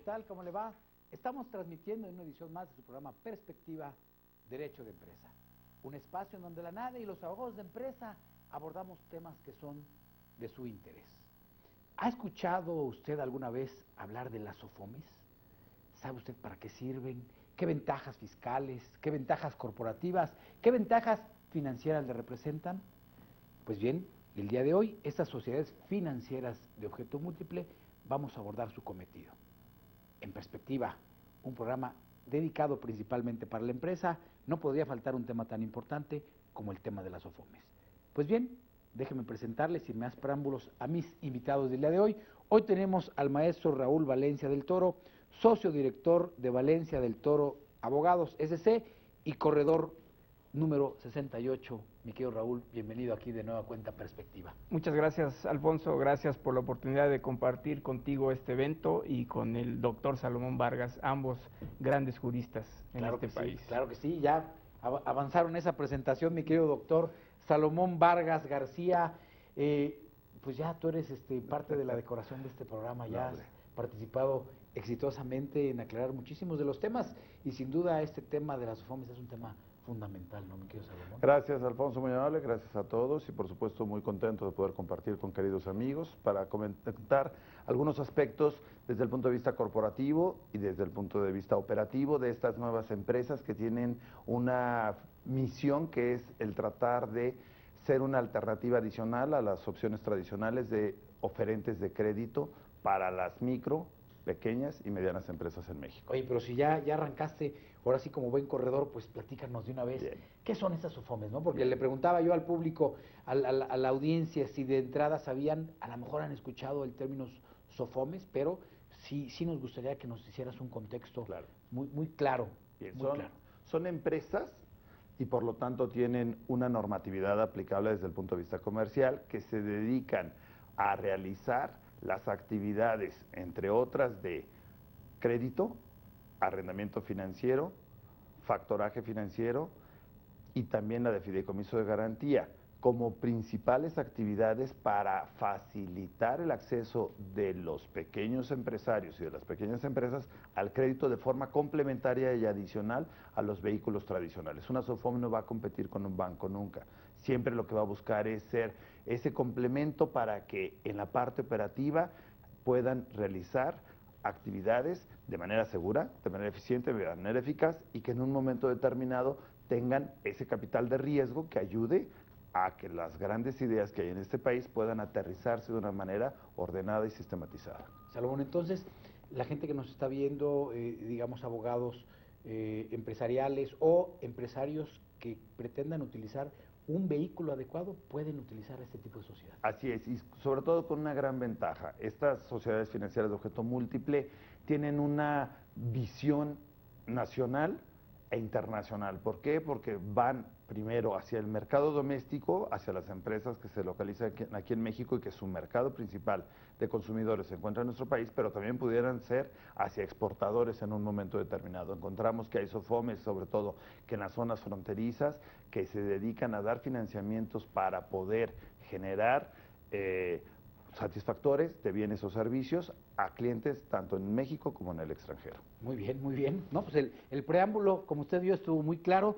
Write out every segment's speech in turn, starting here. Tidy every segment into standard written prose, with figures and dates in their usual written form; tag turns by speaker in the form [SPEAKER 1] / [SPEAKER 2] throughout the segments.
[SPEAKER 1] ¿qué tal? ¿Cómo le va? Estamos transmitiendo en una edición más de su programa Perspectiva Derecho de Empresa. Un espacio en donde la NADE y los abogados de empresa abordamos temas que son de su interés. ¿Ha escuchado usted alguna vez hablar de las SOFOMES? ¿Sabe usted para qué sirven? ¿Qué ventajas fiscales? ¿Qué ventajas corporativas? ¿Qué ventajas financieras le representan? Pues bien, el día de hoy, estas sociedades financieras de objeto múltiple, vamos a abordar su cometido. En Perspectiva, un programa dedicado principalmente para la empresa, no podría faltar un tema tan importante como el tema de las SOFOMES. Pues bien, déjenme presentarles, sin más preámbulos, a mis invitados del día de hoy. Hoy tenemos al maestro Raúl Valencia del Toro, socio director de Valencia del Toro Abogados SC y corredor número 68. Mi querido Raúl, bienvenido aquí de nueva cuenta Perspectiva.
[SPEAKER 2] Muchas gracias, Alfonso, gracias por la oportunidad de compartir contigo este evento y con el doctor Salomón Vargas, ambos grandes juristas en este país.
[SPEAKER 1] Sí, claro que sí, ya avanzaron esa presentación, mi querido doctor Salomón Vargas García. Pues ya tú eres parte de la decoración de este programa, ya has participado exitosamente en aclarar muchísimos de los temas y sin duda este tema de las SOFOMES es un tema fundamental, ¿no, mi querido Salomón?
[SPEAKER 3] Gracias, Alfonso, muy amable, gracias a todos y por supuesto muy contento de poder compartir con queridos amigos para comentar algunos aspectos desde el punto de vista corporativo y desde el punto de vista operativo de estas nuevas empresas que tienen una misión que es el tratar de ser una alternativa adicional a las opciones tradicionales de oferentes de crédito para las micro, pequeñas y medianas empresas en México.
[SPEAKER 1] Oye, pero si ya arrancaste, ahora sí como buen corredor, pues platícanos de una vez.
[SPEAKER 3] Bien.
[SPEAKER 1] ¿Qué son estas SOFOMES, no? Porque
[SPEAKER 3] Bien.
[SPEAKER 1] le preguntaba yo al público, a la audiencia, si de entrada sabían, a lo mejor han escuchado el término SOFOMES, pero sí nos gustaría que nos hicieras un contexto
[SPEAKER 3] Claro.
[SPEAKER 1] muy claro.
[SPEAKER 3] Bien,
[SPEAKER 1] muy claro.
[SPEAKER 3] son empresas y por lo tanto tienen una normatividad aplicable desde el punto de vista comercial que se dedican a realizar las actividades, entre otras, de crédito, arrendamiento financiero, factoraje financiero y también la de fideicomiso de garantía, como principales actividades para facilitar el acceso de los pequeños empresarios y de las pequeñas empresas al crédito de forma complementaria y adicional a los vehículos tradicionales. Una SOFOME no va a competir con un banco nunca. Siempre lo que va a buscar es ser ese complemento para que en la parte operativa puedan realizar actividades de manera segura, de manera eficiente, de manera eficaz y que en un momento determinado tengan ese capital de riesgo que ayude a que las grandes ideas que hay en este país puedan aterrizarse de una manera ordenada y sistematizada.
[SPEAKER 1] Salomón, entonces, la gente que nos está viendo, digamos abogados empresariales o empresarios que pretendan utilizar un vehículo adecuado, pueden utilizar este tipo de sociedad.
[SPEAKER 3] Así es, y sobre todo con una gran ventaja. Estas sociedades financieras de objeto múltiple tienen una visión nacional e internacional. ¿Por qué? Porque van primero hacia el mercado doméstico, hacia las empresas que se localizan aquí en México y que su mercado principal de consumidores se encuentra en nuestro país, pero también pudieran ser hacia exportadores en un momento determinado. Encontramos que hay SOFOMES, sobre todo que en las zonas fronterizas, que se dedican a dar financiamientos para poder generar satisfactores de bienes o servicios a clientes tanto en México como en el extranjero.
[SPEAKER 1] Muy bien, muy bien. No, pues el preámbulo, como usted vio, estuvo muy claro.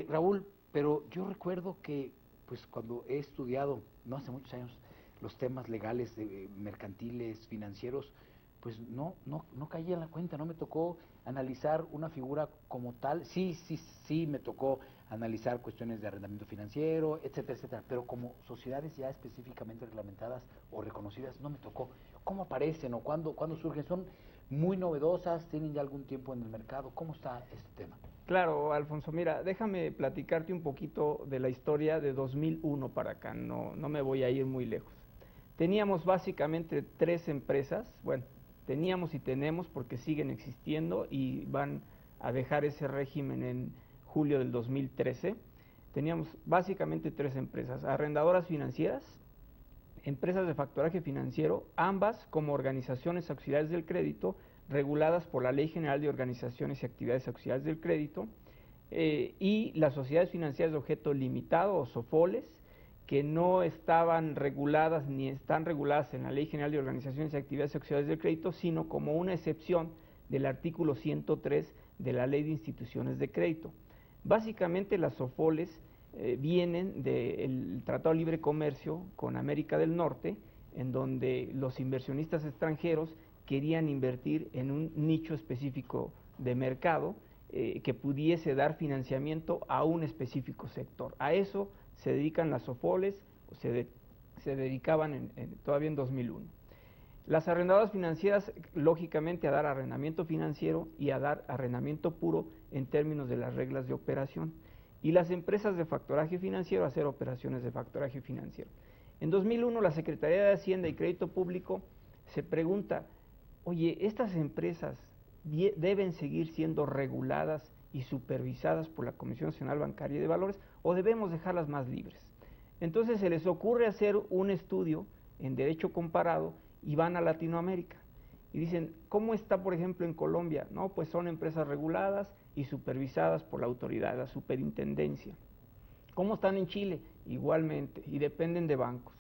[SPEAKER 1] Raúl, pero yo recuerdo que pues cuando he estudiado, no hace muchos años, los temas legales, mercantiles, financieros, pues no caí en la cuenta, no me tocó analizar una figura como tal. Sí me tocó analizar cuestiones de arrendamiento financiero, etcétera, etcétera, pero como sociedades ya específicamente reglamentadas o reconocidas no me tocó. ¿Cómo aparecen o cuándo surgen? ¿Son muy novedosas? ¿Tienen ya algún tiempo en el mercado? ¿Cómo está este tema?
[SPEAKER 2] Claro, Alfonso, mira, déjame platicarte un poquito de la historia de 2001 para acá, no me voy a ir muy lejos. Teníamos básicamente 3 empresas, bueno, teníamos y tenemos porque siguen existiendo y van a dejar ese régimen en julio del 2013. Teníamos básicamente 3 empresas, arrendadoras financieras, empresas de factoraje financiero, ambas como organizaciones auxiliares del crédito, reguladas por la Ley General de Organizaciones y Actividades Auxiliares del Crédito, y las sociedades financieras de objeto limitado o SOFOLES, que no estaban reguladas ni están reguladas en la Ley General de Organizaciones y Actividades Auxiliares del Crédito, sino como una excepción del artículo 103 de la Ley de Instituciones de Crédito. Básicamente las SOFOLES vienen del Tratado de Libre Comercio con América del Norte, en donde los inversionistas extranjeros querían invertir en un nicho específico de mercado que pudiese dar financiamiento a un específico sector. A eso se dedican las SOFOLES, se dedicaban todavía en 2001. Las arrendadoras financieras, lógicamente, a dar arrendamiento financiero y a dar arrendamiento puro en términos de las reglas de operación. Y las empresas de factoraje financiero a hacer operaciones de factoraje financiero. En 2001, la Secretaría de Hacienda y Crédito Público se pregunta, oye, ¿estas empresas deben seguir siendo reguladas y supervisadas por la Comisión Nacional Bancaria y de Valores o debemos dejarlas más libres? Entonces se les ocurre hacer un estudio en derecho comparado y van a Latinoamérica y dicen, ¿cómo está por ejemplo en Colombia? No, pues son empresas reguladas y supervisadas por la autoridad, la superintendencia. ¿Cómo están en Chile? Igualmente, y dependen de bancos.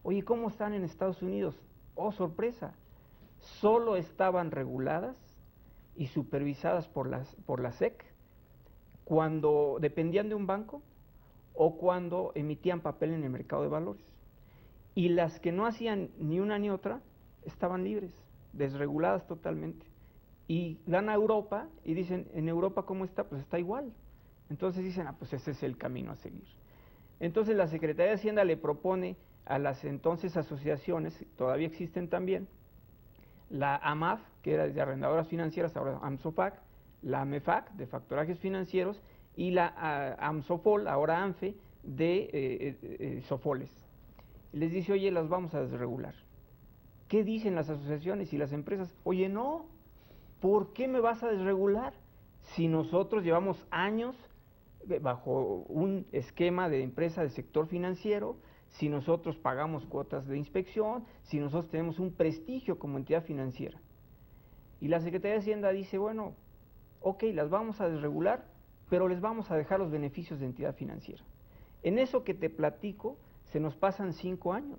[SPEAKER 2] Oye, ¿cómo están en Estados Unidos? Oh, sorpresa, solo estaban reguladas y supervisadas por la SEC cuando dependían de un banco o cuando emitían papel en el mercado de valores. Y las que no hacían ni una ni otra estaban libres, desreguladas totalmente. Y dan a Europa y dicen, ¿en Europa cómo está? Pues está igual. Entonces dicen, pues ese es el camino a seguir. Entonces la Secretaría de Hacienda le propone a las entonces asociaciones, todavía existen también, la AMAF, que era de arrendadoras financieras, ahora AMSOFAC, la AMEFAC, de factorajes financieros, y la AMSOFOL, ahora ANFE, de SOFOLES. Y les dice, oye, las vamos a desregular. ¿Qué dicen las asociaciones y las empresas? Oye, no, ¿por qué me vas a desregular? Si nosotros llevamos años bajo un esquema de empresa del sector financiero, si nosotros pagamos cuotas de inspección, si nosotros tenemos un prestigio como entidad financiera. Y la Secretaría de Hacienda dice, bueno, ok, las vamos a desregular, pero les vamos a dejar los beneficios de entidad financiera. En eso que te platico, se nos pasan 5 años.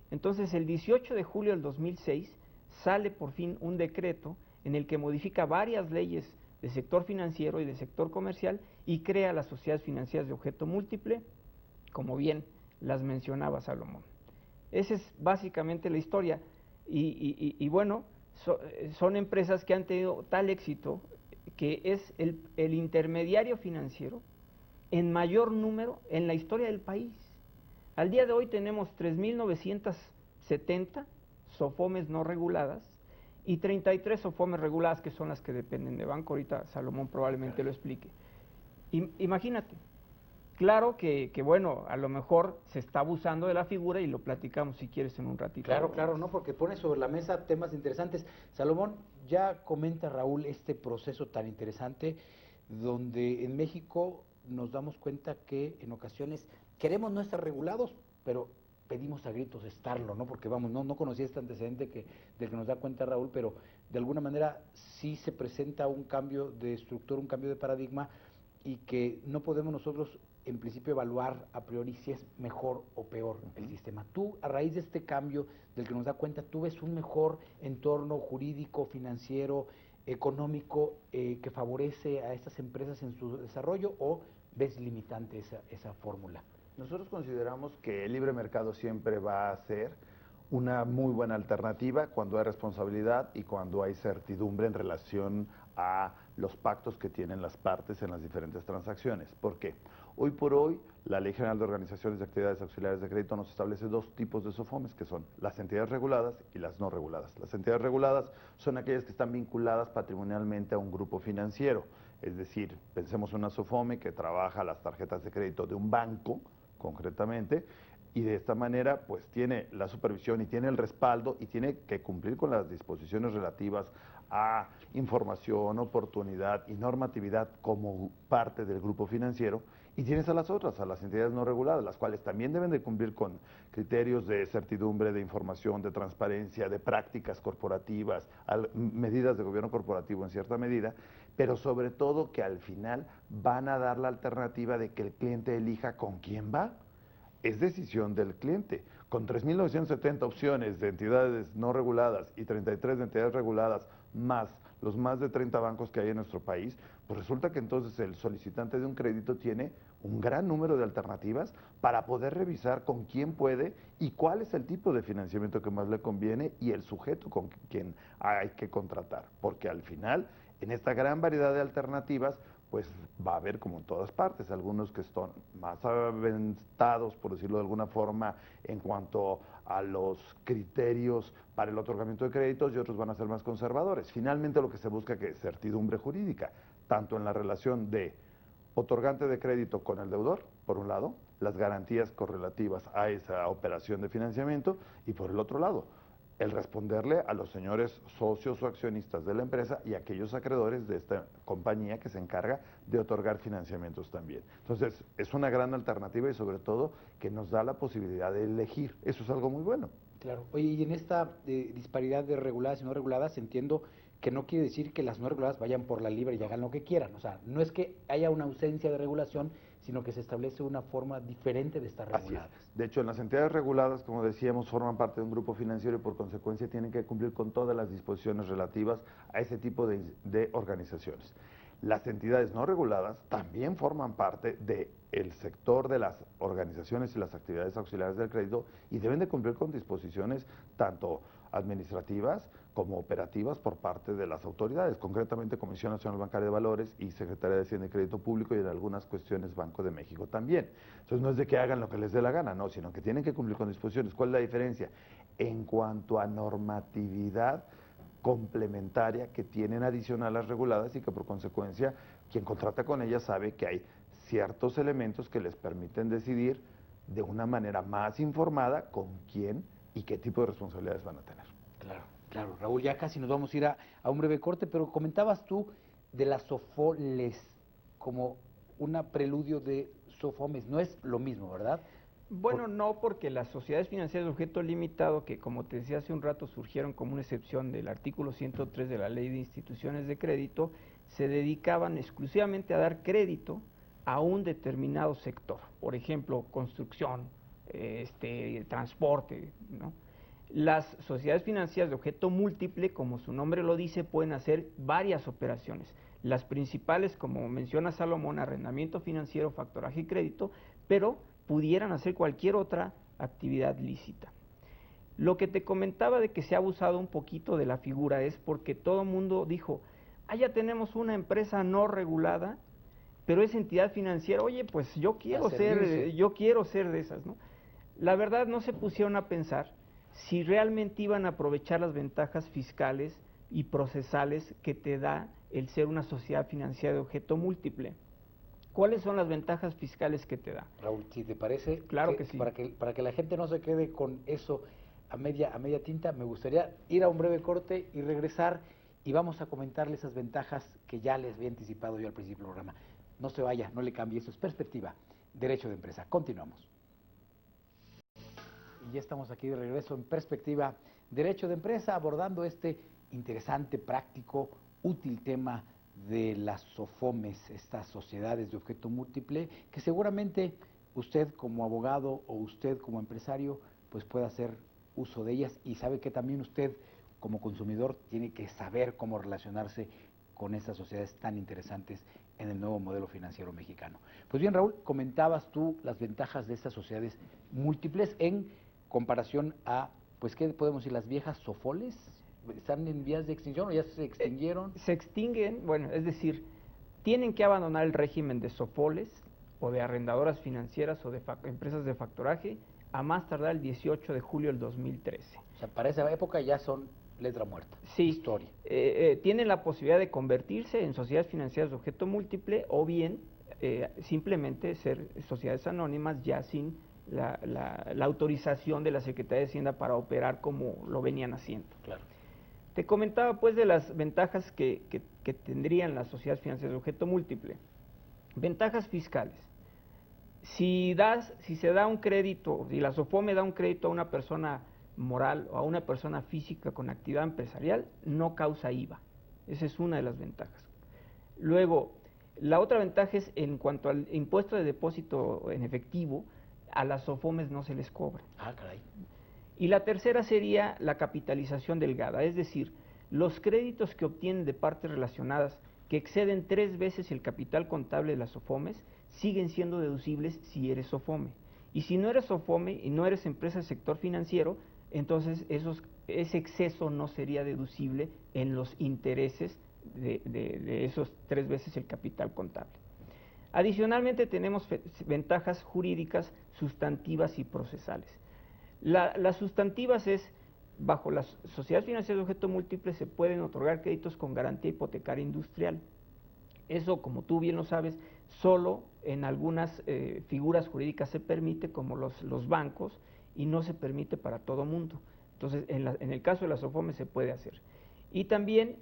[SPEAKER 2] Entonces, el 18 de julio del 2006 sale por fin un decreto en el que modifica varias leyes del sector financiero y del sector comercial y crea las sociedades financieras de objeto múltiple, como bien las mencionaba Salomón. Esa es básicamente la historia. Y bueno, son empresas que han tenido tal éxito que es el intermediario financiero en mayor número en la historia del país. Al día de hoy tenemos 3.970 SOFOMES no reguladas y 33 SOFOMES reguladas, que son las que dependen de banco. Ahorita Salomón probablemente lo explique. Imagínate, claro que bueno, a lo mejor se está abusando de la figura y lo platicamos si quieres en un ratito.
[SPEAKER 1] Claro, no, porque pone sobre la mesa temas interesantes. Salomón, ya comenta Raúl este proceso tan interesante donde en México nos damos cuenta que en ocasiones queremos no estar regulados, pero pedimos a gritos estarlo, ¿no? Porque vamos, no conocía este antecedente del que nos da cuenta Raúl, pero de alguna manera sí se presenta un cambio de estructura, un cambio de paradigma, y que no podemos nosotros en principio evaluar a priori si es mejor o peor el sistema. Tú, a raíz de este cambio del que nos da cuenta, ¿tú ves un mejor entorno jurídico, financiero, económico que favorece a estas empresas en su desarrollo, o ves limitante esa fórmula?
[SPEAKER 3] Nosotros consideramos que el libre mercado siempre va a ser una muy buena alternativa cuando hay responsabilidad y cuando hay certidumbre en relación a los pactos que tienen las partes en las diferentes transacciones. ¿Por qué? Hoy por hoy, la Ley General de Organizaciones de Actividades Auxiliares de Crédito nos establece 2 tipos de SOFOMES, que son las entidades reguladas y las no reguladas. Las entidades reguladas son aquellas que están vinculadas patrimonialmente a un grupo financiero, es decir, pensemos en una SOFOME que trabaja las tarjetas de crédito de un banco, concretamente, y de esta manera pues tiene la supervisión y tiene el respaldo y tiene que cumplir con las disposiciones relativas a información, oportunidad y normatividad como parte del grupo financiero. Y tienes a las otras, a las entidades no reguladas, las cuales también deben de cumplir con criterios de certidumbre, de información, de transparencia, de prácticas corporativas, medidas de gobierno corporativo en cierta medida, pero sobre todo que al final van a dar la alternativa de que el cliente elija con quién va. Es decisión del cliente. con 3.970 opciones de entidades no reguladas y 33 de entidades reguladas, más los más de 30 bancos que hay en nuestro país, pues resulta que entonces el solicitante de un crédito tiene un gran número de alternativas para poder revisar con quién puede y cuál es el tipo de financiamiento que más le conviene y el sujeto con quien hay que contratar. Porque al final, en esta gran variedad de alternativas, pues va a haber, como en todas partes, algunos que están más aventados, por decirlo de alguna forma, en cuanto a los criterios para el otorgamiento de créditos y otros van a ser más conservadores. Finalmente lo que se busca es certidumbre jurídica, tanto en la relación de otorgante de crédito con el deudor, por un lado, las garantías correlativas a esa operación de financiamiento, y por el otro lado, el responderle a los señores socios o accionistas de la empresa y a aquellos acreedores de esta compañía que se encarga de otorgar financiamientos también. Entonces, es una gran alternativa y sobre todo que nos da la posibilidad de elegir. Eso es algo muy bueno.
[SPEAKER 1] Claro. Oye, y en esta disparidad de reguladas y no reguladas, entiendo que no quiere decir que las no reguladas vayan por la libre y hagan lo que quieran. O sea, no es que haya una ausencia de regulación, sino que se establece una forma diferente de estar reguladas.
[SPEAKER 3] Así es. De hecho, en las entidades reguladas, como decíamos, forman parte de un grupo financiero y por consecuencia tienen que cumplir con todas las disposiciones relativas a ese tipo de organizaciones. Las entidades no reguladas también forman parte del sector de las organizaciones y las actividades auxiliares del crédito y deben de cumplir con disposiciones tanto administrativas como operativas por parte de las autoridades, concretamente Comisión Nacional Bancaria de Valores y Secretaría de Hacienda y Crédito Público y en algunas cuestiones Banco de México también. Entonces no es de que hagan lo que les dé la gana, no, sino que tienen que cumplir con disposiciones. ¿Cuál es la diferencia? En cuanto a normatividad complementaria que tienen adicional a las reguladas y que por consecuencia quien contrata con ellas sabe que hay ciertos elementos que les permiten decidir de una manera más informada con quién y qué tipo de responsabilidades van a tener.
[SPEAKER 1] Claro, claro. Raúl, ya casi nos vamos a ir a un breve corte, pero comentabas tú de las SOFOLES como una preludio de SOFOMES. No es lo mismo, ¿verdad?
[SPEAKER 2] Bueno, no, porque las sociedades financieras de objeto limitado, que como te decía hace un rato, surgieron como una excepción del artículo 103 de la Ley de Instituciones de Crédito, se dedicaban exclusivamente a dar crédito a un determinado sector, por ejemplo, construcción, transporte, ¿no? Las sociedades financieras de objeto múltiple, como su nombre lo dice, pueden hacer varias operaciones. Las principales, como menciona Salomón, arrendamiento financiero, factoraje y crédito, pero pudieran hacer cualquier otra actividad lícita. Lo que te comentaba de que se ha abusado un poquito de la figura es porque todo el mundo dijo, ya tenemos una empresa no regulada, pero es entidad financiera, oye, pues yo quiero ser de esas, ¿no? La verdad no se pusieron a pensar si realmente iban a aprovechar las ventajas fiscales y procesales que te da el ser una sociedad financiera de objeto múltiple. ¿Cuáles son las ventajas fiscales que te da?
[SPEAKER 1] Raúl, si te parece,
[SPEAKER 2] claro que sí.
[SPEAKER 1] Para que la gente no se quede con eso a media tinta, me gustaría ir a un breve corte y regresar y vamos a comentarle esas ventajas que ya les había anticipado yo al principio del programa. No se vaya, no le cambie, eso es Perspectiva, Derecho de Empresa. Continuamos. Y ya estamos aquí de regreso en Perspectiva, Derecho de Empresa, abordando este interesante, práctico, útil tema de las SOFOMES, estas sociedades de objeto múltiple, que seguramente usted como abogado o usted como empresario pues puede hacer uso de ellas y sabe que también usted como consumidor tiene que saber cómo relacionarse con estas sociedades tan interesantes en el nuevo modelo financiero mexicano. Pues bien, Raúl, comentabas tú las ventajas de estas sociedades múltiples en comparación a, pues, ¿qué podemos decir? Las viejas SOFOLES. ¿Están en vías de extinción o ya se extinguieron?
[SPEAKER 2] Se extinguen, bueno, es decir, tienen que abandonar el régimen de SOFOLES o de arrendadoras financieras o de empresas de factoraje a más tardar el 18 de julio del 2013.
[SPEAKER 1] O sea, para esa época ya son letra muerta,
[SPEAKER 2] sí,
[SPEAKER 1] historia.
[SPEAKER 2] Tienen la posibilidad de convertirse en sociedades financieras de objeto múltiple o bien simplemente ser sociedades anónimas ya sin la autorización de la Secretaría de Hacienda para operar como lo venían haciendo.
[SPEAKER 1] Claro.
[SPEAKER 2] Te comentaba pues de las ventajas que tendrían las sociedades financieras de objeto múltiple. Ventajas fiscales. Si se da un crédito, si la SOFOME da un crédito a una persona moral o a una persona física con actividad empresarial, no causa IVA. Esa es una de las ventajas. Luego, la otra ventaja es en cuanto al impuesto de depósito en efectivo, a las SOFOMES no se les cobra.
[SPEAKER 1] Ah, caray.
[SPEAKER 2] Y la tercera sería la capitalización delgada, es decir, los créditos que obtienen de partes relacionadas que exceden 3 veces el capital contable de las SOFOMES siguen siendo deducibles si eres SOFOME. Y si no eres SOFOME y no eres empresa del sector financiero, entonces ese exceso no sería deducible en los intereses de esos 3 veces el capital contable. Adicionalmente tenemos ventajas jurídicas, sustantivas y procesales. Las sustantivas es, bajo las sociedades financieras de objeto múltiple se pueden otorgar créditos con garantía hipotecaria industrial. Eso, como tú bien lo sabes, solo en algunas figuras jurídicas se permite, como los bancos, y no se permite para todo mundo. Entonces, en el caso de las SOFOMES se puede hacer. Y también,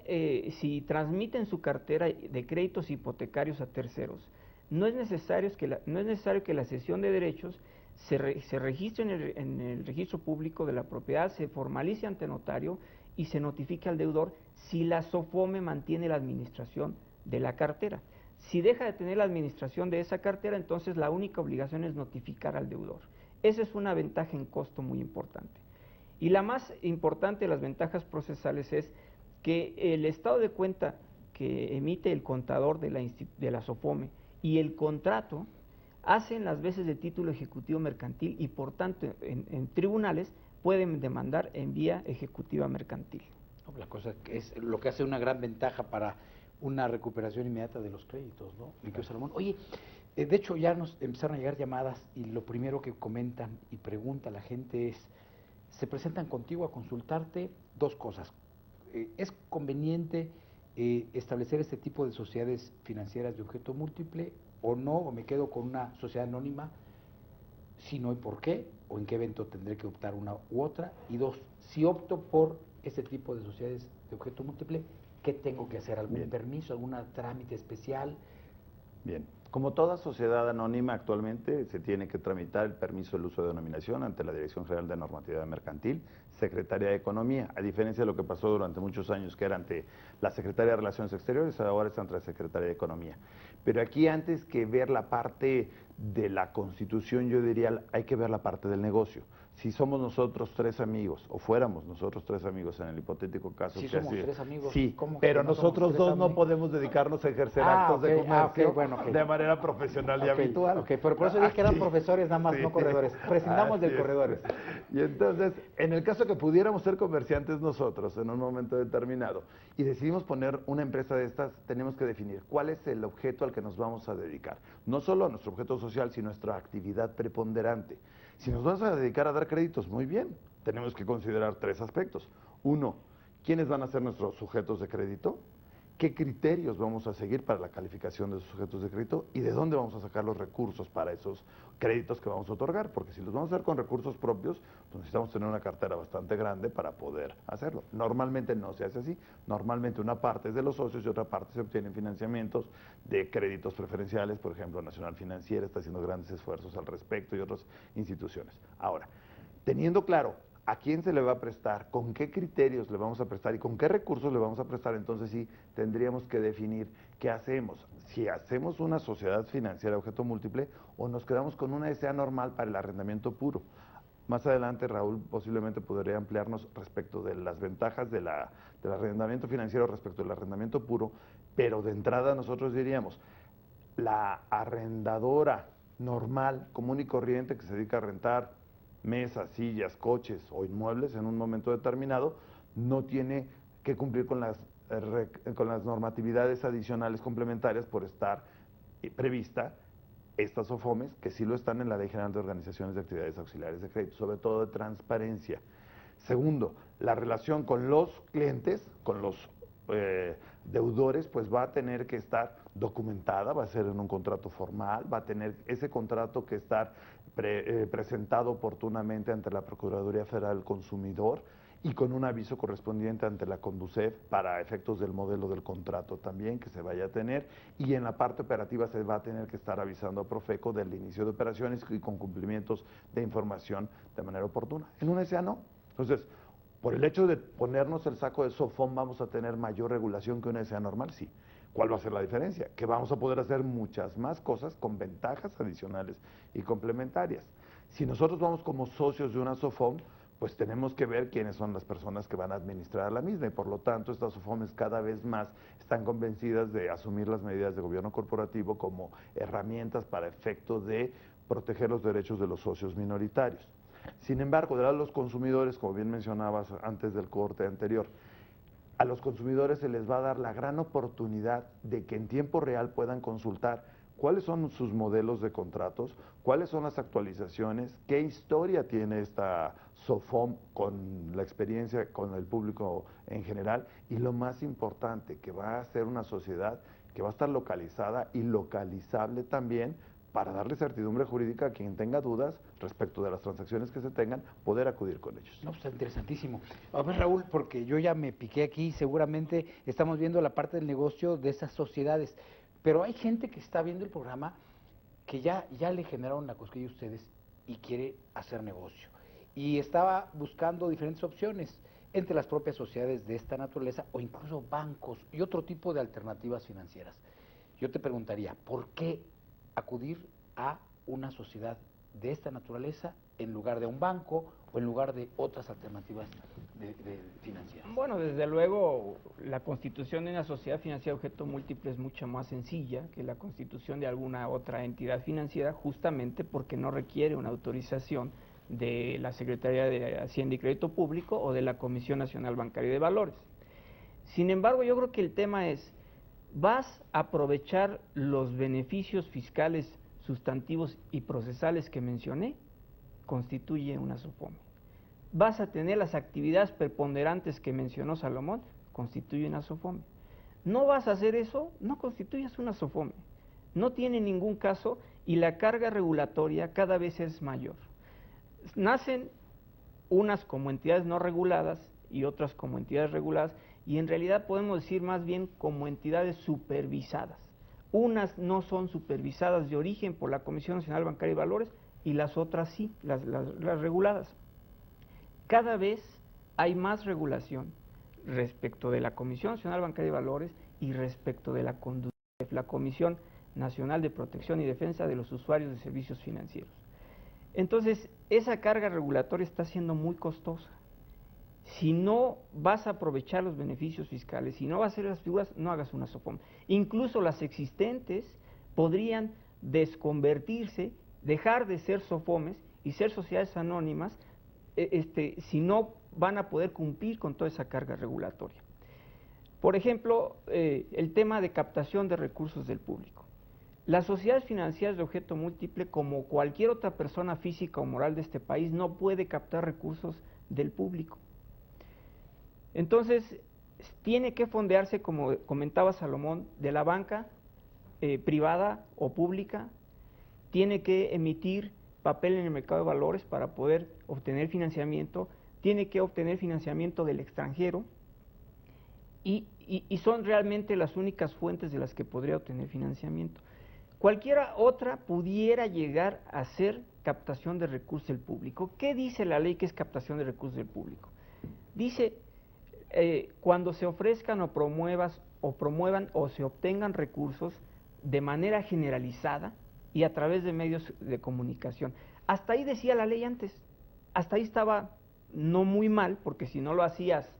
[SPEAKER 2] si transmiten su cartera de créditos hipotecarios a terceros, no es necesario que la cesión de derechos se registre en el registro público de la propiedad, se formalice ante notario y se notifique al deudor si la SOFOME mantiene la administración de la cartera. Si deja de tener la administración de esa cartera, entonces la única obligación es notificar al deudor. Esa es una ventaja en costo muy importante. Y la más importante de las ventajas procesales es que el estado de cuenta que emite el contador de la SOFOME y el contrato hacen las veces de título ejecutivo mercantil y por tanto en tribunales pueden demandar en vía ejecutiva mercantil.
[SPEAKER 1] La cosa es lo que hace una gran ventaja para una recuperación inmediata de los créditos, ¿no? Claro. Salomón. Oye, de hecho ya nos empezaron a llegar llamadas y lo primero que comentan y pregunta la gente es, se presentan contigo a consultarte 2 cosas. ¿Es conveniente establecer este tipo de sociedades financieras de objeto múltiple o no? ¿O me quedo con una sociedad anónima? Si no, ¿y por qué? ¿O en qué evento tendré que optar una u otra? Y 2, si opto por este tipo de sociedades de objeto múltiple, ¿qué tengo que hacer? ¿Algún permiso, algún trámite especial?
[SPEAKER 3] Bien, como toda sociedad anónima actualmente se tiene que tramitar el permiso del uso de denominación ante la Dirección General de Normatividad Mercantil, Secretaría de Economía, a diferencia de lo que pasó durante muchos años que era ante la Secretaría de Relaciones Exteriores, ahora está ante la Secretaría de Economía. Pero aquí antes que ver la parte de la Constitución, yo diría hay que ver la parte del negocio. Si somos nosotros 3 amigos, o fuéramos nosotros 3 amigos en el hipotético caso
[SPEAKER 1] sí,
[SPEAKER 3] que
[SPEAKER 1] somos 3 amigos.
[SPEAKER 3] sí,
[SPEAKER 1] ¿Cómo
[SPEAKER 3] pero
[SPEAKER 1] no
[SPEAKER 3] nosotros 2 no podemos dedicarnos a ejercer actos de comercio de manera profesional y habitual.
[SPEAKER 1] Ok, pero por eso dije que eran profesores nada más, no corredores. Prescindamos del corredores.
[SPEAKER 3] Y entonces, en el caso que pudiéramos ser comerciantes nosotros en un momento determinado y decidimos poner una empresa de estas, tenemos que definir cuál es el objeto al que nos vamos a dedicar. No solo a nuestro objeto social, sino a nuestra actividad preponderante. Si nos vamos a dedicar a dar créditos, muy bien, tenemos que considerar 3 aspectos. 1, ¿quiénes van a ser nuestros sujetos de crédito? ¿Qué criterios vamos a seguir para la calificación de esos sujetos de crédito? ¿Y de dónde vamos a sacar los recursos para esos créditos que vamos a otorgar? Porque si los vamos a hacer con recursos propios, pues necesitamos tener una cartera bastante grande para poder hacerlo. Normalmente no se hace así. Normalmente una parte es de los socios y otra parte se obtienen financiamientos de créditos preferenciales. Por ejemplo, Nacional Financiera está haciendo grandes esfuerzos al respecto y otras instituciones. Ahora, teniendo claro ¿a quién se le va a prestar? ¿Con qué criterios le vamos a prestar? ¿Y con qué recursos le vamos a prestar? Entonces sí, tendríamos que definir qué hacemos. Si hacemos una sociedad financiera de objeto múltiple o nos quedamos con una SA normal para el arrendamiento puro. Más adelante, Raúl posiblemente podría ampliarnos respecto de las ventajas del arrendamiento financiero respecto del arrendamiento puro, pero de entrada nosotros diríamos, la arrendadora normal, común y corriente que se dedica a rentar mesas, sillas, coches o inmuebles en un momento determinado, no tiene que cumplir con las normatividades adicionales complementarias por estar prevista estas SOFOMES, que sí lo están en la Ley General de Organizaciones de Actividades Auxiliares de Crédito, sobre todo de transparencia. Segundo, la relación con los clientes, con los deudores, pues va a tener que estar documentada, va a ser en un contrato formal, va a tener ese contrato que estar presentado oportunamente ante la Procuraduría Federal del Consumidor y con un aviso correspondiente ante la Conducef para efectos del modelo del contrato también que se vaya a tener, y en la parte operativa se va a tener que estar avisando a Profeco del inicio de operaciones y con cumplimientos de información de manera oportuna. En una SA no. Entonces, por el hecho de ponernos el saco de SOFOM, ¿vamos a tener mayor regulación que una SA normal? Sí. ¿Cuál va a ser la diferencia? Que vamos a poder hacer muchas más cosas con ventajas adicionales y complementarias. Si nosotros vamos como socios de una SOFOM, pues tenemos que ver quiénes son las personas que van a administrar la misma y por lo tanto estas SOFOMes cada vez más están convencidas de asumir las medidas de gobierno corporativo como herramientas para efecto de proteger los derechos de los socios minoritarios. Sin embargo, de lado de los consumidores, como bien mencionabas antes del corte anterior, a los consumidores se les va a dar la gran oportunidad de que en tiempo real puedan consultar cuáles son sus modelos de contratos, cuáles son las actualizaciones, qué historia tiene esta SOFOM con la experiencia con el público en general y lo más importante, que va a ser una sociedad que va a estar localizada y localizable también para darle certidumbre jurídica a quien tenga dudas respecto de las transacciones que se tengan, poder acudir con ellos.
[SPEAKER 1] No, pues está interesantísimo. A ver, Raúl, porque yo ya me piqué aquí, seguramente estamos viendo la parte del negocio de esas sociedades, pero hay gente que está viendo el programa que ya le generaron la cosquilla a ustedes y quiere hacer negocio. Y estaba buscando diferentes opciones entre las propias sociedades de esta naturaleza o incluso bancos y otro tipo de alternativas financieras. Yo te preguntaría, ¿por qué acudir a una sociedad de esta naturaleza en lugar de un banco o en lugar de otras alternativas financieras?
[SPEAKER 2] Bueno, desde luego la constitución de una sociedad financiera de objeto múltiple es mucho más sencilla que la constitución de alguna otra entidad financiera, justamente porque no requiere una autorización de la Secretaría de Hacienda y Crédito Público o de la Comisión Nacional Bancaria de Valores. Sin embargo, yo creo que el tema es, ¿vas a aprovechar los beneficios fiscales, sustantivos y procesales que mencioné? Constituye una SOFOME. ¿Vas a tener las actividades preponderantes que mencionó Salomón? Constituye una SOFOME. ¿No vas a hacer eso? No constituyas una SOFOME. No tiene ningún caso y la carga regulatoria cada vez es mayor. Nacen unas como entidades no reguladas y otras como entidades reguladas, y en realidad podemos decir más bien como entidades supervisadas. Unas no son supervisadas de origen por la Comisión Nacional Bancaria y Valores y las otras sí, las reguladas. Cada vez hay más regulación respecto de la Comisión Nacional Bancaria y Valores y respecto de la Comisión Nacional de Protección y Defensa de los Usuarios de Servicios Financieros. Entonces, esa carga regulatoria está siendo muy costosa. Si no vas a aprovechar los beneficios fiscales, si no vas a hacer las figuras, no hagas una SOFOM. Incluso las existentes podrían desconvertirse, dejar de ser SOFOMes y ser sociedades anónimas, si no van a poder cumplir con toda esa carga regulatoria. Por ejemplo, el tema de captación de recursos del público. Las sociedades financieras de objeto múltiple, como cualquier otra persona física o moral de este país, no puede captar recursos del público. Entonces, tiene que fondearse, como comentaba Salomón, de la banca privada o pública, tiene que emitir papel en el mercado de valores para poder obtener financiamiento, tiene que obtener financiamiento del extranjero y son realmente las únicas fuentes de las que podría obtener financiamiento. Cualquiera otra pudiera llegar a ser captación de recursos del público. ¿Qué dice la ley que es captación de recursos del público? Dice, cuando se ofrezcan o promuevan o se obtengan recursos de manera generalizada y a través de medios de comunicación. Hasta ahí decía la ley antes, hasta ahí estaba no muy mal, porque si no lo hacías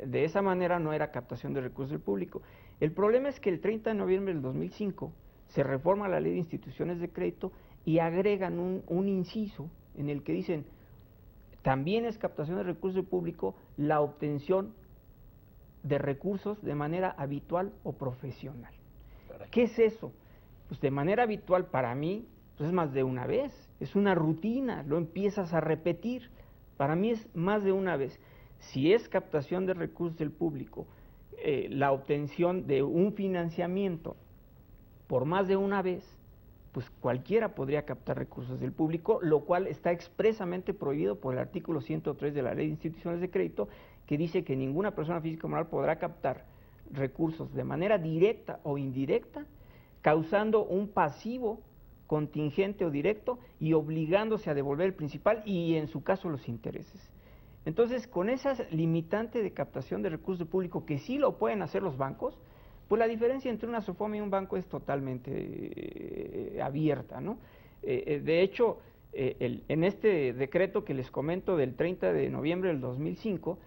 [SPEAKER 2] de esa manera no era captación de recursos del público. El problema es que el 30 de noviembre del 2005 se reforma la ley de instituciones de crédito y agregan un inciso en el que dicen, también es captación de recursos del público la obtención de recursos de manera habitual o profesional. ¿Qué es eso? Pues de manera habitual para mí, pues es más de una vez, es una rutina, lo empiezas a repetir. Para mí es más de una vez. Si es captación de recursos del público, la obtención de un financiamiento por más de una vez, pues cualquiera podría captar recursos del público, lo cual está expresamente prohibido por el artículo 103 de la Ley de Instituciones de Crédito, que dice que ninguna persona física o moral podrá captar recursos de manera directa o indirecta, causando un pasivo contingente o directo y obligándose a devolver el principal y en su caso los intereses. Entonces, con esa limitante de captación de recursos del público, que sí lo pueden hacer los bancos, pues la diferencia entre una SOFOM y un banco es totalmente abierta, ¿no? De hecho, En este decreto que les comento del 30 de noviembre del 2005,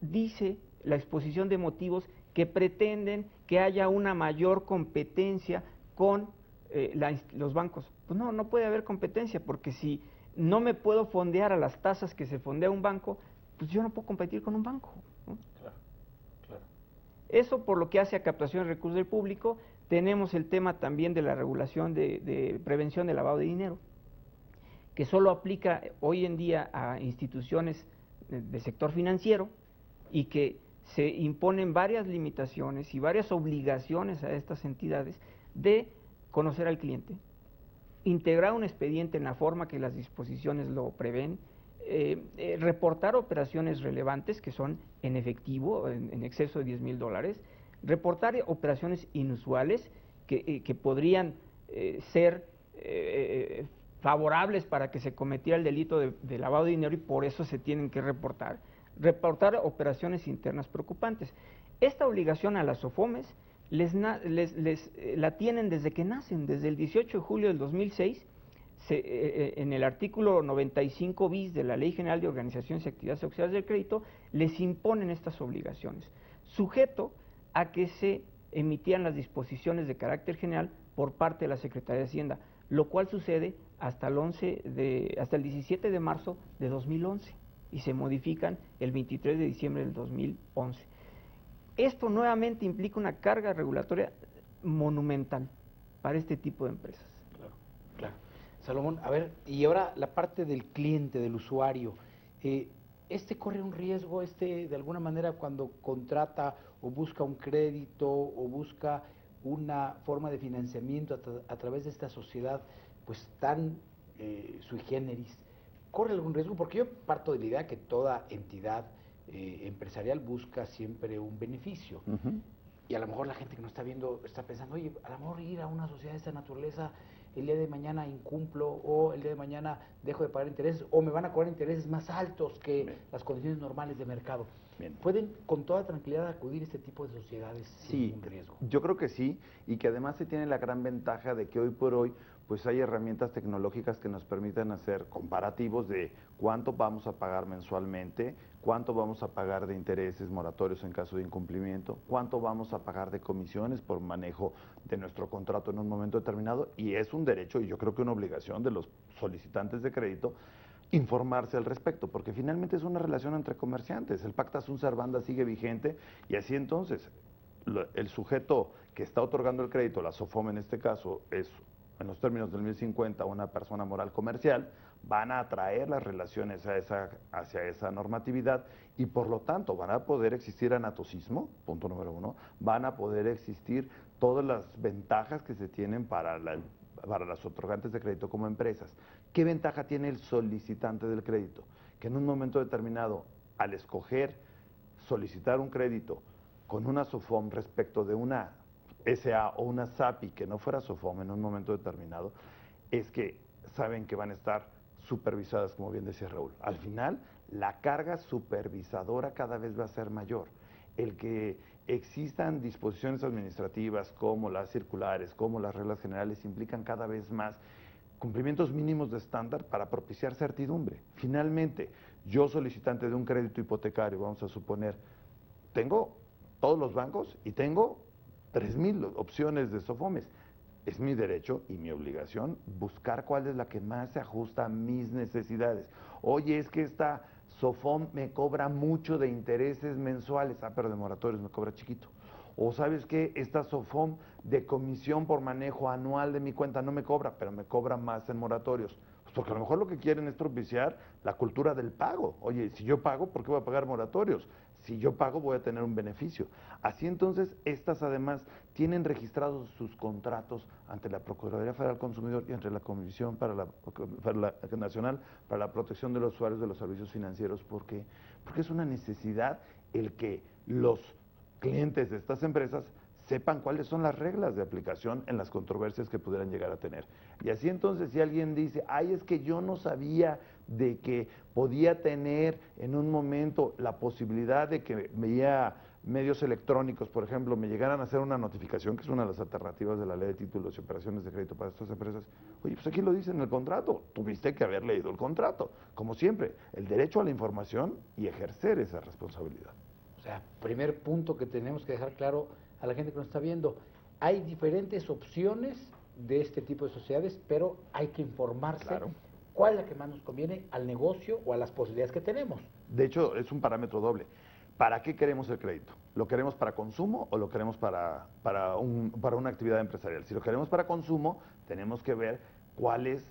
[SPEAKER 2] dice la exposición de motivos que pretenden que haya una mayor competencia con los bancos. Pues no, no puede haber competencia, porque si no me puedo fondear a las tasas que se fondea un banco, pues yo no puedo competir con un banco, ¿no?
[SPEAKER 3] Claro, claro.
[SPEAKER 2] Eso por lo que hace a captación de recursos del público. Tenemos el tema también de la regulación de prevención del lavado de dinero, que solo aplica hoy en día a instituciones de sector financiero, y que se imponen varias limitaciones y varias obligaciones a estas entidades de conocer al cliente, integrar un expediente en la forma que las disposiciones lo prevén, reportar operaciones relevantes que son en efectivo, en exceso de $10,000, reportar operaciones inusuales que podrían ser favorables para que se cometiera el delito de lavado de dinero, y por eso se tienen que reportar operaciones internas preocupantes. Esta obligación a las SOFOMES la tienen desde que nacen, desde el 18 de julio del 2006, en el artículo 95 bis de la Ley General de Organizaciones y Actividades Auxiliares del Crédito, les imponen estas obligaciones, sujeto a que se emitían las disposiciones de carácter general por parte de la Secretaría de Hacienda, lo cual sucede hasta el 17 de marzo de 2011, y se modifican el 23 de diciembre del 2011. Esto nuevamente implica una carga regulatoria monumental para este tipo de empresas.
[SPEAKER 1] Claro, claro. Salomón, a ver, y ahora la parte del cliente, del usuario, corre un riesgo, de alguna manera, cuando contrata o busca un crédito o busca una forma de financiamiento a través de esta sociedad, pues tan sui generis, ¿corre algún riesgo? Porque yo parto de la idea que toda entidad empresarial busca siempre un beneficio. Y a lo mejor la gente que nos está viendo está pensando, oye, a lo mejor ir a una sociedad de esta naturaleza, el día de mañana incumplo, o el día de mañana dejo de pagar intereses, o me van a cobrar intereses más altos que las condiciones normales de mercado. ¿Pueden con toda tranquilidad acudir a este tipo de sociedades sin ningún riesgo?
[SPEAKER 3] Yo creo que sí, y que además se tiene la gran ventaja de que hoy por hoy pues hay herramientas tecnológicas que nos permiten hacer comparativos de cuánto vamos a pagar mensualmente, cuánto vamos a pagar de intereses moratorios en caso de incumplimiento, cuánto vamos a pagar de comisiones por manejo de nuestro contrato en un momento determinado, y es un derecho y yo creo que una obligación de los solicitantes de crédito informarse al respecto, porque finalmente es una relación entre comerciantes. El pacta sunt servanda sigue vigente, y así entonces el sujeto que está otorgando el crédito, la SOFOM en este caso, es en los términos del 1050 una persona moral comercial, van a atraer las relaciones hacia esa normatividad, y por lo tanto van a poder existir anatocismo, punto número uno, van a poder existir todas las ventajas que se tienen para las otorgantes de crédito como empresas. ¿Qué ventaja tiene el solicitante del crédito? Que en un momento determinado, al escoger solicitar un crédito con una SOFOM respecto de una SA o una SAPI que no fuera SOFOM en un momento determinado, es que saben que van a estar supervisadas, como bien decía Raúl. Al final, la carga supervisadora cada vez va a ser mayor. El que existan disposiciones administrativas como las circulares, como las reglas generales, implican cada vez más cumplimientos mínimos de estándar para propiciar certidumbre. Finalmente, yo solicitante de un crédito hipotecario, vamos a suponer, tengo todos los bancos y tengo 3,000 opciones de SOFOMES. Es mi derecho y mi obligación buscar cuál es la que más se ajusta a mis necesidades. Oye, es que esta SOFOM me cobra mucho de intereses mensuales, pero de moratorios me cobra chiquito. O sabes qué, esta SOFOM de comisión por manejo anual de mi cuenta no me cobra, pero me cobra más en moratorios. Pues porque a lo mejor lo que quieren es propiciar la cultura del pago. Oye, si yo pago, ¿por qué voy a pagar moratorios? Si yo pago, voy a tener un beneficio. Así entonces, estas además tienen registrados sus contratos ante la Procuraduría Federal del Consumidor y ante la Comisión Nacional para la Protección de los Usuarios de los Servicios Financieros. ¿Por qué? Porque es una necesidad el que los clientes de estas empresas sepan cuáles son las reglas de aplicación en las controversias que pudieran llegar a tener. Y así entonces, si alguien dice, ay, es que yo no sabía de que podía tener en un momento la posibilidad de que veía medios electrónicos, por ejemplo, me llegaran a hacer una notificación, que es una de las alternativas de la ley de títulos y operaciones de crédito para estas empresas, oye, pues aquí lo dice en el contrato, tuviste que haber leído el contrato. Como siempre, el derecho a la información y ejercer esa responsabilidad.
[SPEAKER 1] O sea, primer punto que tenemos que dejar claro a la gente que nos está viendo, hay diferentes opciones de este tipo de sociedades, pero hay que informarse
[SPEAKER 3] Claro.
[SPEAKER 1] cuál es la que más nos conviene al negocio o a las posibilidades que tenemos.
[SPEAKER 3] De hecho, es un parámetro doble. ¿Para qué queremos el crédito? ¿Lo queremos para consumo o lo queremos para una actividad empresarial? Si lo queremos para consumo, tenemos que ver cuál es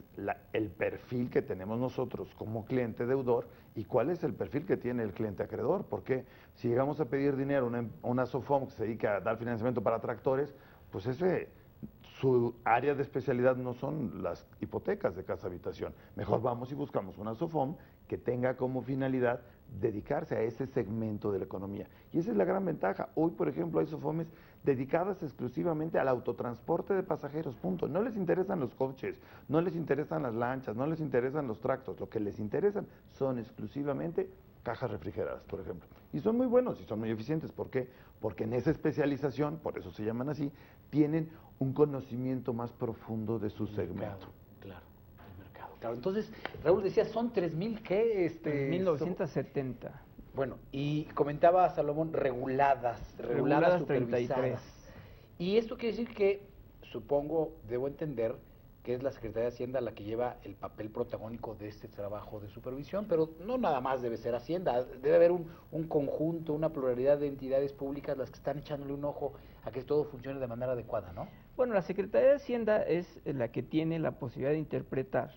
[SPEAKER 3] el perfil que tenemos nosotros como cliente deudor y cuál es el perfil que tiene el cliente acreedor. Porque si llegamos a pedir dinero a una SOFOM que se dedica a dar financiamiento para tractores, pues su área de especialidad no son las hipotecas de casa habitación. Mejor vamos y buscamos una SOFOM que tenga como finalidad dedicarse a ese segmento de la economía. Y esa es la gran ventaja. Hoy, por ejemplo, hay SOFOMes dedicadas exclusivamente al autotransporte de pasajeros, punto. No les interesan los coches, no les interesan las lanchas, no les interesan los tractos. Lo que les interesan son exclusivamente cajas refrigeradas, por ejemplo. Y son muy buenos y son muy eficientes. ¿Por qué? Porque en esa especialización, por eso se llaman así, tienen un conocimiento más profundo de su segmento.
[SPEAKER 1] Claro, el mercado. Claro, entonces, Raúl decía, son 3,000 ¿qué?
[SPEAKER 2] 1970.
[SPEAKER 1] Bueno, y comentaba Salomón, reguladas, supervisadas.
[SPEAKER 2] 33.
[SPEAKER 1] Y esto quiere decir que, supongo, debo entender que es la Secretaría de Hacienda la que lleva el papel protagónico de este trabajo de supervisión, pero no nada más debe ser Hacienda, debe haber un conjunto, una pluralidad de entidades públicas las que están echándole un ojo a que todo funcione de manera adecuada, ¿no?
[SPEAKER 2] Bueno, la Secretaría de Hacienda es la que tiene la posibilidad de interpretar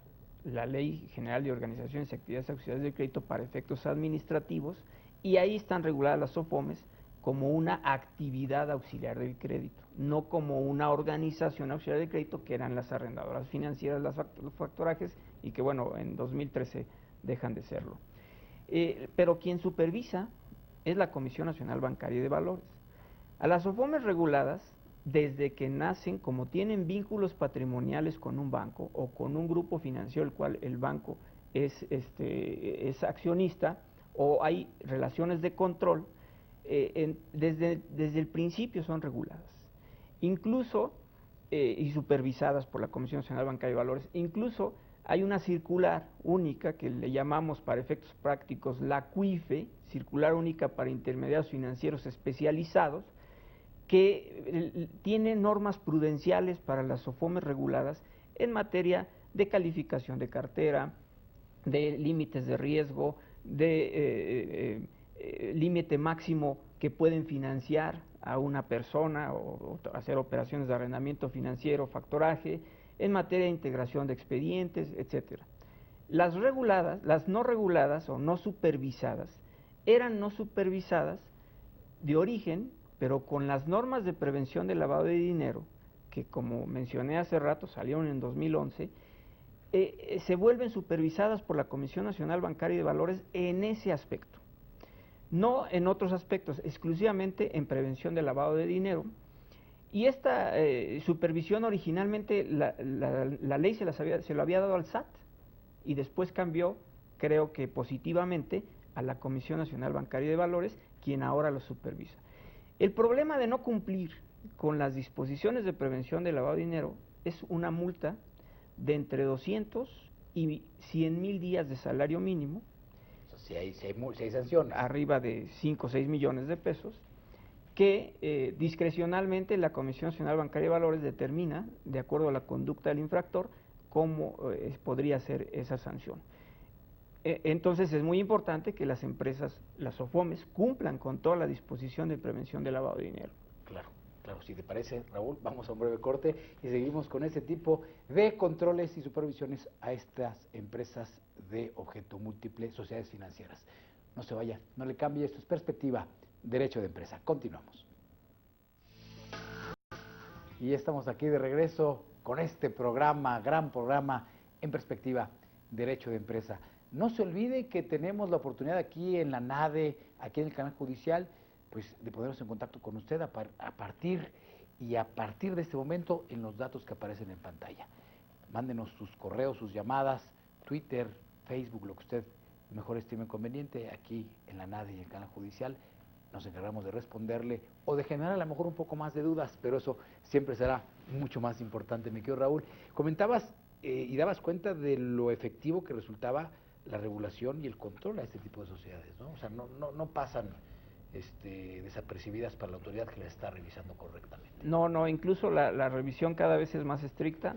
[SPEAKER 2] la Ley General de Organizaciones y Actividades Auxiliares del Crédito para efectos administrativos, y ahí están reguladas las SOFOMES como una actividad auxiliar del crédito, no como una organización auxiliar del crédito que eran las arrendadoras financieras, los factorajes, y que bueno, en 2013 dejan de serlo. Pero quien supervisa es la Comisión Nacional Bancaria y de Valores. A las SOFOMES reguladas, desde que nacen, como tienen vínculos patrimoniales con un banco o con un grupo financiero el cual el banco es accionista, o hay relaciones de control, desde el principio son reguladas, incluso y supervisadas por la Comisión Nacional Bancaria y Valores. Incluso hay una circular única que le llamamos para efectos prácticos la CUIFE, circular única para intermediarios financieros especializados, que tiene normas prudenciales para las SOFOMES reguladas en materia de calificación de cartera, de límites de riesgo, de límite máximo que pueden financiar a una persona o hacer operaciones de arrendamiento financiero, factoraje, en materia de integración de expedientes, etcétera. Las reguladas, las no reguladas o no supervisadas, eran no supervisadas de origen, pero con las normas de prevención del lavado de dinero, que como mencioné hace rato salieron en 2011, se vuelven supervisadas por la Comisión Nacional Bancaria y de Valores en ese aspecto. No en otros aspectos, exclusivamente en prevención del lavado de dinero. Y esta supervisión originalmente la ley se lo había dado al SAT y después cambió, creo que positivamente, a la Comisión Nacional Bancaria y de Valores, quien ahora lo supervisa. El problema de no cumplir con las disposiciones de prevención del lavado de dinero es una multa de entre 200 y 100,000 días de salario mínimo,
[SPEAKER 1] Si hay sanción.
[SPEAKER 2] arriba de 5 o 6 millones de pesos, que discrecionalmente la Comisión Nacional Bancaria y Valores determina, de acuerdo a la conducta del infractor, cómo podría ser esa sanción. Entonces es muy importante que las empresas, las SOFOMES, cumplan con toda la disposición de prevención del lavado de dinero.
[SPEAKER 1] Claro, claro, si te parece, Raúl, vamos a un breve corte y seguimos con ese tipo de controles y supervisiones a estas empresas de objeto múltiple, sociedades financieras. No se vaya, no le cambie, esto es Perspectiva, Derecho de Empresa. Continuamos. Y estamos aquí de regreso con este programa, gran programa, en Perspectiva, Derecho de Empresa. No se olvide que tenemos la oportunidad aquí en la NADE, aquí en el canal judicial, pues de ponernos en contacto con usted a partir de este momento en los datos que aparecen en pantalla. Mándenos sus correos, sus llamadas, Twitter, Facebook, lo que usted mejor estime conveniente, aquí en la NADE y en el canal judicial. nos encargamos de responderle o de generar a lo mejor un poco más de dudas, pero eso siempre será mucho más importante. Mi querido Raúl, comentabas y dabas cuenta de lo efectivo que resultaba la regulación y el control a este tipo de sociedades, ¿no? O sea, no pasan desapercibidas para la autoridad que las está revisando correctamente.
[SPEAKER 2] No, incluso la revisión cada vez es más estricta,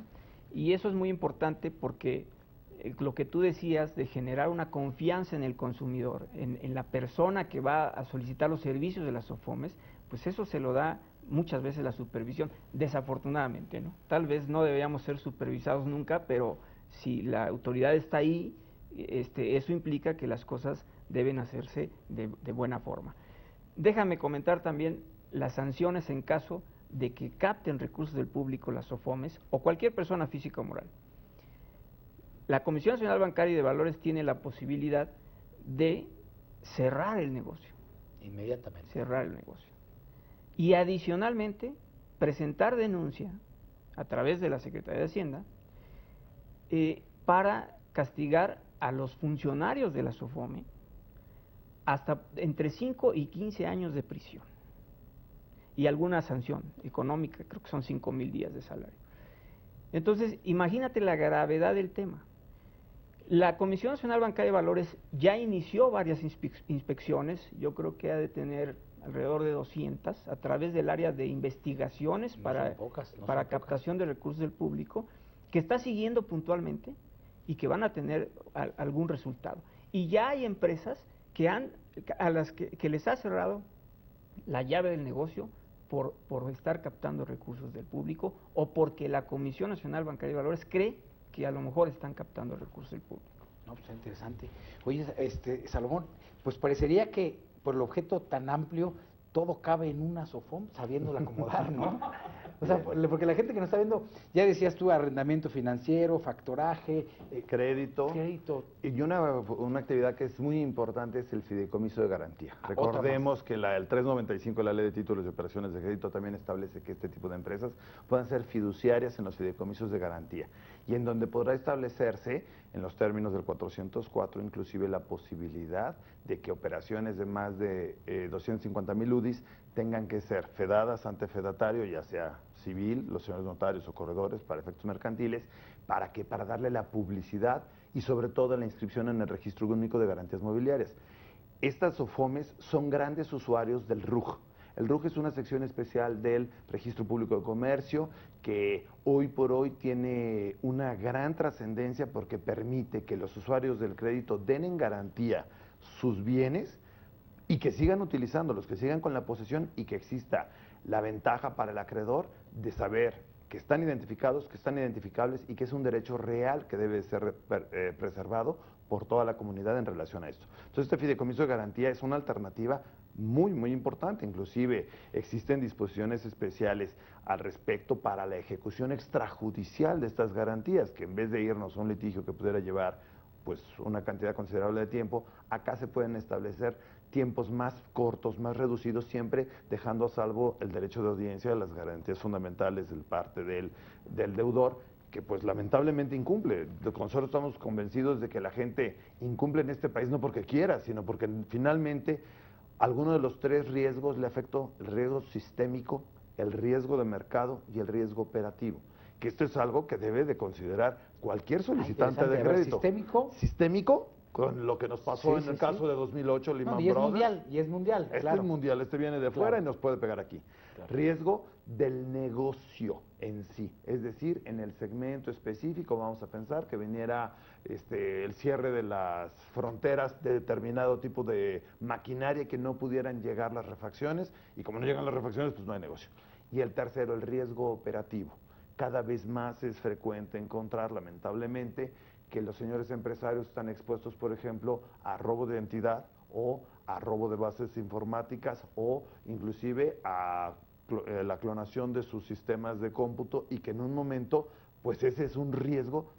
[SPEAKER 2] y eso es muy importante porque lo que tú decías de generar una confianza en el consumidor, en la persona que va a solicitar los servicios de las SOFOMES, pues eso se lo da muchas veces la supervisión, desafortunadamente, ¿no? Tal vez no deberíamos ser supervisados nunca, pero si la autoridad está ahí, eso implica que las cosas deben hacerse de buena forma. Déjame comentar también las sanciones en caso de que capten recursos del público las SOFOMES o cualquier persona física o moral. La Comisión Nacional Bancaria y de Valores tiene la posibilidad de cerrar el negocio.
[SPEAKER 1] Inmediatamente.
[SPEAKER 2] Cerrar el negocio. Y adicionalmente, presentar denuncia a través de la Secretaría de Hacienda para castigar a los funcionarios de la SOFOME hasta entre 5 y 15 años de prisión y alguna sanción económica, creo que son 5,000 días de salario. Entonces, imagínate la gravedad del tema. La Comisión Nacional Bancaria de Valores ya inició varias inspecciones, yo creo que ha de tener alrededor de 200, a través del área de investigaciones para captación de recursos del público, que está siguiendo puntualmente y que van a tener algún resultado. Y ya hay empresas a las que les ha cerrado la llave del negocio por estar captando recursos del público o porque la Comisión Nacional Bancaria de Valores cree que a lo mejor están captando recursos del público.
[SPEAKER 1] No, pues interesante. Oye, Salomón, pues parecería que por el objeto tan amplio todo cabe en una SOFOM, sabiéndola acomodar, ¿no? O sea, porque la gente que nos está viendo, ya decías tú, arrendamiento financiero, factoraje,
[SPEAKER 3] crédito. Y una actividad que es muy importante es el fideicomiso de garantía. Recordemos que el 395 de la Ley de Títulos y Operaciones de Crédito también establece que este tipo de empresas puedan ser fiduciarias en los fideicomisos de garantía, y en donde podrá establecerse, en los términos del 404, inclusive la posibilidad de que operaciones de más de 250,000 UDIs tengan que ser fedadas ante fedatario, ya sea civil, los señores notarios o corredores para efectos mercantiles. ¿Para qué? Para darle la publicidad y sobre todo la inscripción en el Registro Único de Garantías Mobiliarias. Estas SOFOMES son grandes usuarios del RUG. El RUG es una sección especial del Registro Público de Comercio que hoy por hoy tiene una gran trascendencia porque permite que los usuarios del crédito den en garantía sus bienes y que sigan utilizándolos, que sigan con la posesión, y que exista la ventaja para el acreedor de saber que están identificados, que están identificables y que es un derecho real que debe ser preservado por toda la comunidad en relación a esto. Entonces, este fideicomiso de garantía es una alternativa muy, muy importante. Inclusive existen disposiciones especiales al respecto para la ejecución extrajudicial de estas garantías, que en vez de irnos a un litigio que pudiera llevar pues una cantidad considerable de tiempo, acá se pueden establecer tiempos más cortos, más reducidos, siempre dejando a salvo el derecho de audiencia de las garantías fundamentales del parte del deudor, que pues lamentablemente incumple. Nosotros estamos convencidos de que la gente incumple en este país no porque quiera, sino porque finalmente alguno de los tres riesgos le afectó: el riesgo sistémico, el riesgo de mercado y el riesgo operativo. Que esto es algo que debe de considerar cualquier solicitante de crédito.
[SPEAKER 1] ¿Sistémico?
[SPEAKER 3] Sistémico, con lo que nos pasó en el caso de 2008, Lehman Brothers.
[SPEAKER 1] Y es mundial,
[SPEAKER 3] Este es mundial, este viene de fuera y nos puede pegar aquí. Claro. Riesgo del negocio en sí, es decir, en el segmento específico, vamos a pensar que viniera el cierre de las fronteras de determinado tipo de maquinaria, que no pudieran llegar las refacciones, y como no llegan las refacciones, pues no hay negocio. Y el tercero, el riesgo operativo. Cada vez más es frecuente encontrar, lamentablemente, que los señores empresarios están expuestos, por ejemplo, a robo de identidad o a robo de bases informáticas o inclusive a la clonación de sus sistemas de cómputo, y que en un momento, pues ese es un riesgo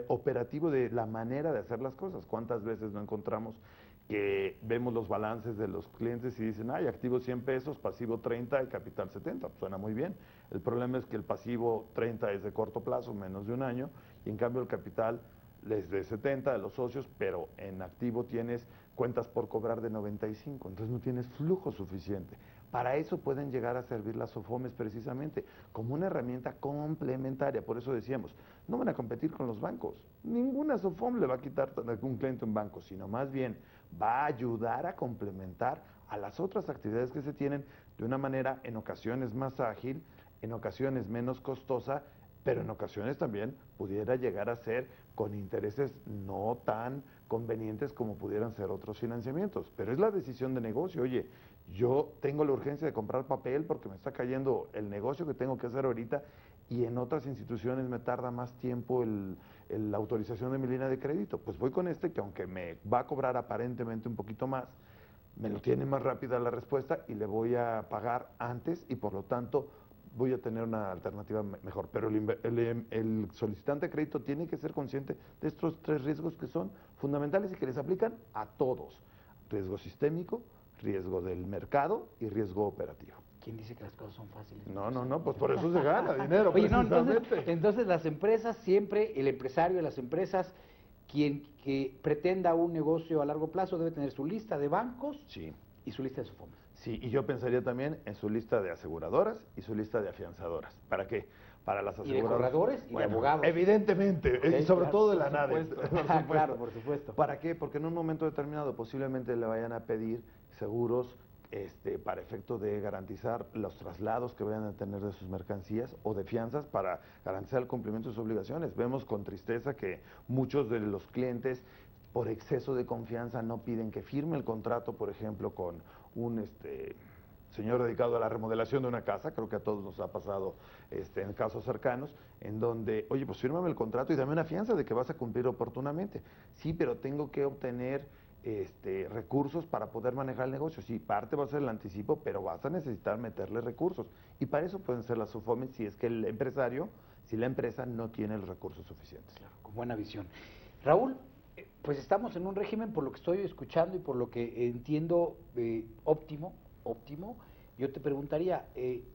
[SPEAKER 3] operativo de la manera de hacer las cosas. ¿Cuántas veces no encontramos que vemos los balances de los clientes y dicen, ay, activo 100 pesos, pasivo 30 y capital 70? Suena muy bien. El problema es que el pasivo 30 es de corto plazo, menos de un año, y en cambio el capital es de 70 de los socios, pero en activo tienes cuentas por cobrar de 95, entonces no tienes flujo suficiente. Para eso pueden llegar a servir las SOFOMES precisamente, como una herramienta complementaria. Por eso decíamos, no van a competir con los bancos. Ninguna SOFOM le va a quitar a un cliente un banco, sino más bien va a ayudar a complementar a las otras actividades que se tienen de una manera en ocasiones más ágil, en ocasiones menos costosa, pero en ocasiones también pudiera llegar a ser con intereses no tan convenientes como pudieran ser otros financiamientos. Pero es la decisión de negocio. Oye, yo tengo la urgencia de comprar papel porque me está cayendo el negocio que tengo que hacer ahorita y en otras instituciones me tarda más tiempo la autorización de mi línea de crédito. Pues voy con este que aunque me va a cobrar aparentemente un poquito más, me lo tiene más rápida la respuesta y le voy a pagar antes y por lo tanto voy a tener una alternativa mejor. Pero el solicitante de crédito tiene que ser consciente de estos tres riesgos que son fundamentales y que les aplican a todos. Riesgo sistémico, riesgo del mercado y riesgo operativo.
[SPEAKER 1] ¿Quién dice que las cosas son fáciles?
[SPEAKER 3] No, pues por eso se gana dinero.
[SPEAKER 1] Oye, no,
[SPEAKER 3] precisamente.
[SPEAKER 1] entonces las empresas siempre, el empresario de las empresas, quien que pretenda un negocio a largo plazo debe tener su lista de bancos
[SPEAKER 3] Sí.
[SPEAKER 1] y su lista de SOFOMES.
[SPEAKER 3] Sí, y yo pensaría también en su lista de aseguradoras y su lista de afianzadoras. ¿Para qué? Para las
[SPEAKER 1] Y de
[SPEAKER 3] aseguradoras.
[SPEAKER 1] corredores y de abogados.
[SPEAKER 3] Evidentemente,
[SPEAKER 1] Ok,
[SPEAKER 3] y sobre
[SPEAKER 1] claro,
[SPEAKER 3] todo de
[SPEAKER 1] por
[SPEAKER 3] la NADE.
[SPEAKER 1] supuesto.
[SPEAKER 3] por supuesto.
[SPEAKER 1] Claro, por supuesto.
[SPEAKER 3] ¿Para qué? Porque en un momento determinado posiblemente le vayan a pedir seguros para efecto de garantizar los traslados que vayan a tener de sus mercancías o de fianzas para garantizar el cumplimiento de sus obligaciones. Vemos con tristeza que muchos de los clientes por exceso de confianza no piden que firme el contrato, por ejemplo, con un señor dedicado a la remodelación de una casa, creo que a todos nos ha pasado en casos cercanos, en donde, oye, pues fírmame el contrato y dame una fianza de que vas a cumplir oportunamente. Sí, pero tengo que obtener recursos para poder manejar el negocio. Sí, parte va a ser el anticipo, pero vas a necesitar meterle recursos. Y para eso pueden ser las SOFOMES si es que el empresario, si la empresa no tiene los recursos suficientes.
[SPEAKER 1] Claro, con buena visión. Raúl, pues estamos en un régimen, por lo que estoy escuchando y por lo que entiendo, óptimo. Yo te preguntaría,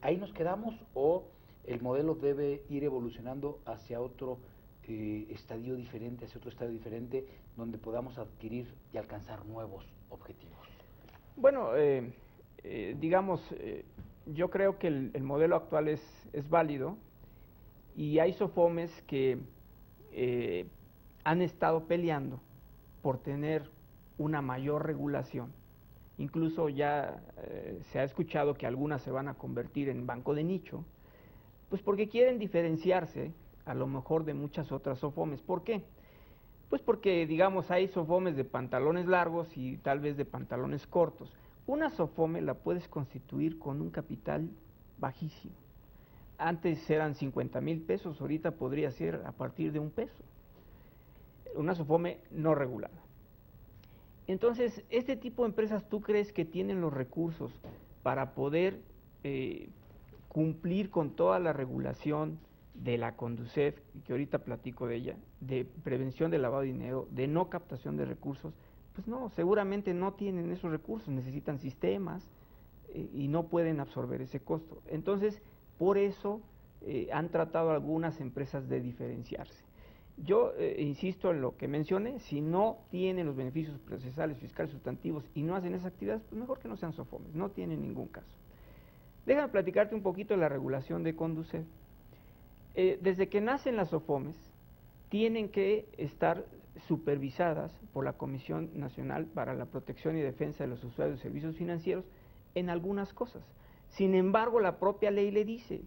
[SPEAKER 1] ¿ahí nos quedamos o el modelo debe ir evolucionando hacia otro estadio diferente, donde podamos adquirir y alcanzar nuevos objetivos?
[SPEAKER 2] Bueno, digamos, yo creo que el modelo actual es válido y hay SOFOMES que han estado peleando por tener una mayor regulación. Incluso ya se ha escuchado que algunas se van a convertir en banco de nicho, pues porque quieren diferenciarse a lo mejor de muchas otras SOFOMES. ¿Por qué? Pues porque, digamos, hay SOFOMES de pantalones largos y tal vez de pantalones cortos. Una SOFOME la puedes constituir con un capital bajísimo. Antes eran 50,000 pesos, ahorita podría ser a partir de $1. Una SOFOME no regulada. Entonces, este tipo de empresas, ¿tú crees que tienen los recursos para poder cumplir con toda la regulación de la CONDUCEF, que ahorita platico de ella, de prevención del lavado de dinero, de no captación de recursos? Pues no, seguramente no tienen esos recursos, necesitan sistemas y no pueden absorber ese costo. Entonces, por eso han tratado algunas empresas de diferenciarse. Yo insisto en lo que mencioné, si no tienen los beneficios procesales, fiscales, sustantivos y no hacen esas actividades, pues mejor que no sean SOFOMES, no tienen ningún caso. Déjame platicarte un poquito de la regulación de CONDUCEF. Desde que nacen las SOFOMES, tienen que estar supervisadas por la Comisión Nacional para la Protección y Defensa de los Usuarios de Servicios Financieros en algunas cosas. Sin embargo, la propia ley le dice,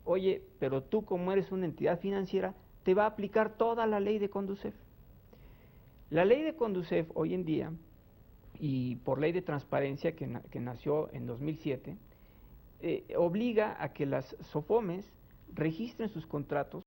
[SPEAKER 2] oye, pero tú como eres una entidad financiera, te va a aplicar toda la ley de CONDUCEF. La ley de CONDUCEF hoy en día, y por ley de transparencia que nació en 2007, obliga a que las SOFOMES registren sus contratos